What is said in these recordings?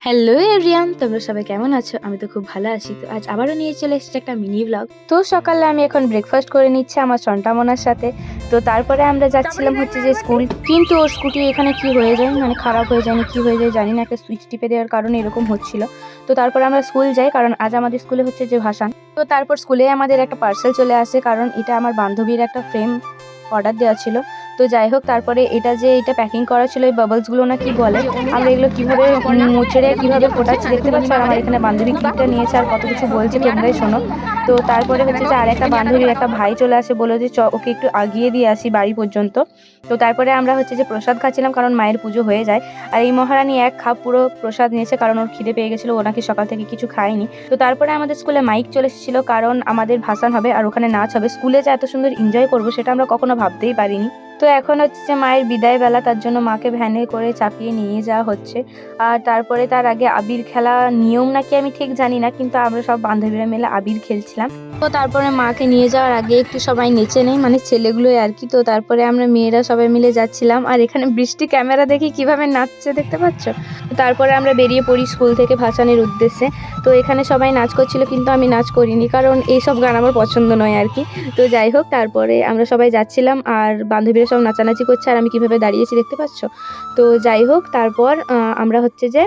Hello everyone, তোমরা সবাই কেমন আছো? আমি তো খুব ভালো আছি। তো আজ আবারও নিয়ে চলে এসেছি একটা মিনি ব্লগ। তো সকালে আমি এখন ব্রেকফাস্ট করে নিচ্ছি আমার সন্তামনার সাথে। তো তারপরে আমরা যাচ্ছিলাম হচ্ছে যে স্কুল, কিন্তু ওর স্কুটি এখানে কি হয়ে যায়, মানে খারাপ হয়ে যায় না কি হয়ে যায় জানি না, একটা সুইচ টিপে দেওয়ার কারণে এরকম হচ্ছিল। তো তারপরে আমরা স্কুল যাই, কারণ আজ আমাদের স্কুলে হচ্ছে যে ভাসান। তো তারপর স্কুলে আমাদের একটা পার্সেল চলে আসে, কারণ এটা আমার বান্ধবীর একটা ফ্রেম অর্ডার দেওয়া ছিল। তো যাই হোক, তারপরে এটা প্যাকিং করা ছিল, এই বাবলসগুলো না কি বলে, আমরা এগুলো কিভাবে মুচড়ে কিভাবে ফোটাচ্ছি দেখতে পাচ্ছি। আর আমার এখানে বান্ধবী ক্লিপটা নিয়েছে আর কত কিছু বলছে, তোমরাই শোনো। তো তারপরে হচ্ছে যে আর একটা বান্ধবীর একটা ভাই চলে আসে, বললো যে ওকে একটু আগিয়ে দিয়ে আসি বাড়ি পর্যন্ত। তো তারপরে আমরা হচ্ছে যে প্রসাদ খাচ্ছিলাম, কারণ মায়ের পুজো হয়ে যায়। আর এই মহারানী এক খাপ পুরো প্রসাদ নিয়েছে, কারণ ওর খিদে পেয়ে গেছিলো, ও নাকি সকাল থেকে কিছু খায়নি। তো তারপরে আমাদের স্কুলে মাইক চলে এসেছিলো, কারণ আমাদের ভাসান হবে আর ওখানে নাচ হবে। স্কুলে যে এত সুন্দর এনজয় করবো সেটা আমরা কখনো ভাবতেই পারিনি। তো এখন হচ্ছে যে মায়ের বিদায় বেলা, তার জন্য মাকে ভ্যানে করে চাপিয়ে নিয়ে যাওয়া হচ্ছে। আর তারপরে তার আগে আবির খেলা নিয়ম নাকি আমি ঠিক জানি না, কিন্তু আমরা সব বান্ধবীরা মিলে আবির খেলছিলাম। তো তারপরে মাকে নিয়ে যাওয়ার আগে একটু সবাই নেচে নেই, মানে ছেলেগুলোই আর কি। তো তারপরে আমরা মেয়েরা সবাই মিলে যাচ্ছিলাম, আর এখানে বৃষ্টি ক্যামেরা দেখি কিভাবে নাচছে দেখতে পাচ্ছ। তারপরে আমরা বেরিয়ে পড়ি স্কুল থেকে ভাসানের উদ্দেশ্যে। তো এখানে সবাই নাচ করছিল, কিন্তু আমি নাচ করিনি, কারণ এইসব গান আমার পছন্দ নয় আর কি। তো যাই হোক, তারপরে আমরা সবাই যাচ্ছিলাম আর বান্ধবীরা সব নাচানাচি করছে, আর আমি কিভাবে দাঁড়িয়েছি দেখতে পাচ্ছ। তো যাই হোক, তারপর আমরা হচ্ছে যে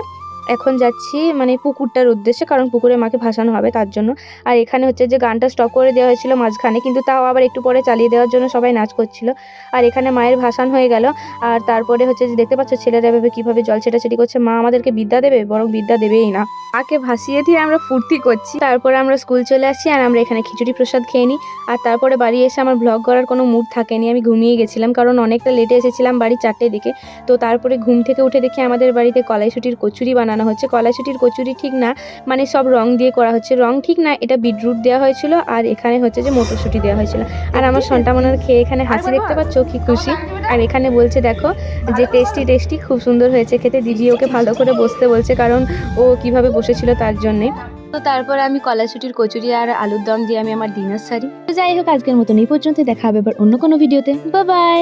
এখন যাচ্ছি মানে পুকুরটার উদ্দেশ্যে, কারণ পুকুরে মাকে ভাসানো হবে তার জন্য। আর এখানে হচ্ছে যে গানটা স্টপ করে দেওয়া হয়েছিল মাঝখানে, কিন্তু তাও আবার একটু পরে চালিয়ে দেওয়ার জন্য সবাই নাচ করছিল। আর এখানে মায়ের ভাসান হয়ে গেল। আর তারপরে হচ্ছে যে দেখতে পাচ্ছ ছেলেরা এভাবে কিভাবে জল ছেটাছেটি করছে। মা আমাদেরকে বিদ্যা দেবে, বরং বিদ্যা দেবেই না, মাকে ভাসিয়ে দিয়ে আমরা ফুর্তি করছি। তারপরে আমরা স্কুল চলে আসি আর আমরা এখানে খিচুড়ি প্রসাদ খেয়ে নিই। আর তারপরে বাড়ি এসে আমার ব্লগ করার কোনো মুড থাকেনি, আমি ঘুমিয়ে গেছিলাম, কারণ অনেকটা লেটে এসেছিলাম বাড়ি 4টের দিকে। তো তারপরে ঘুম থেকে উঠে দেখি আমাদের বাড়িতে কলাইশুঁটির কচুরি বানানো হচ্ছে। কলাইশুঁটির কচুরি ঠিক না, মানে সব রং দিয়ে করা হচ্ছে, রং ঠিক না, এটা বিটরুট দেওয়া হয়েছিল আর এখানে হচ্ছে যে মটরশুঁটি দেওয়া হয়েছিল। আর আমার সন্তামনার খেয়ে এখানে হাসি দেখতে পাচ্ছ, কি খুশি। আর এখানে বলছে দেখো যে টেস্টি টেস্টি, খুব সুন্দর হয়েছে খেতে। দিদি ওকে ভালো করে বসতে বলছে, কারণ ও কিভাবে বসেছিল তার জন্যে। তো তারপরে আমি কলাইশুঁটির কচুরি আর আলুর দম দিয়ে আমি আমার ডিনার সারি। তো যাই হোক, আজকের মতন এই পর্যন্ত, দেখা হবে আবার অন্য কোনো ভিডিওতে। Bye bye.